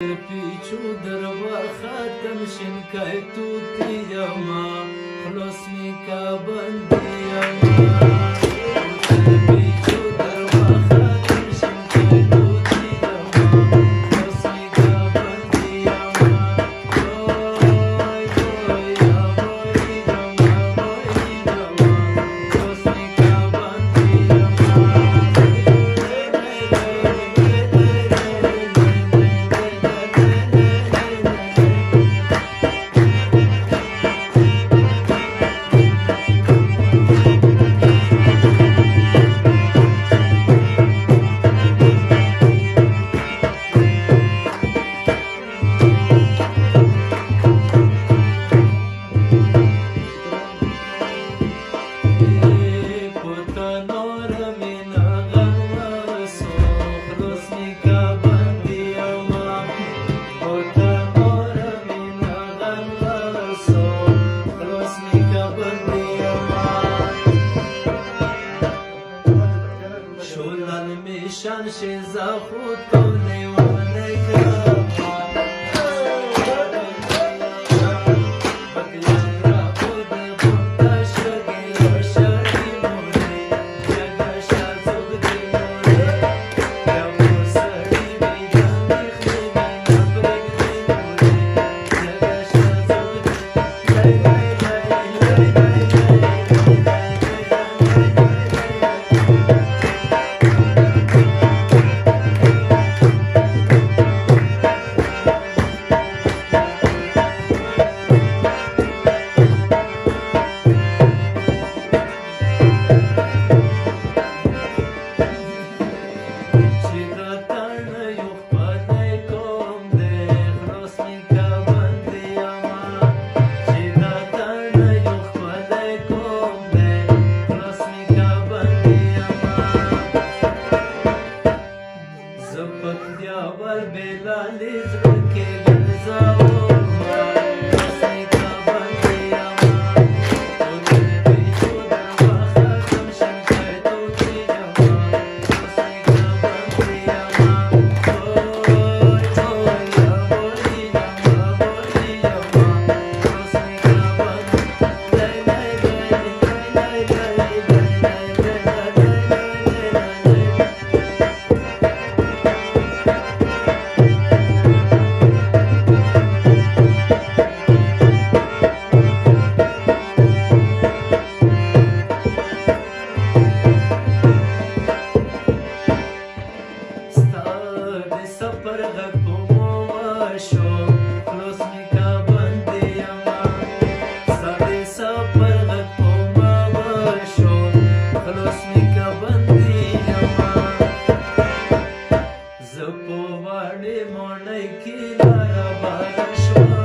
پیچو دروا ختم شنکای توتی یما خلاص می کا بندی یما پیچو دروا ختم شنکای توتی یما خلاص می کا بندی یما وای وای وای یما وای یما خلاص می کا بندی یما شان شیزا خود تو لیوانه کرد زپو واړې مونږ کې لاره بار شو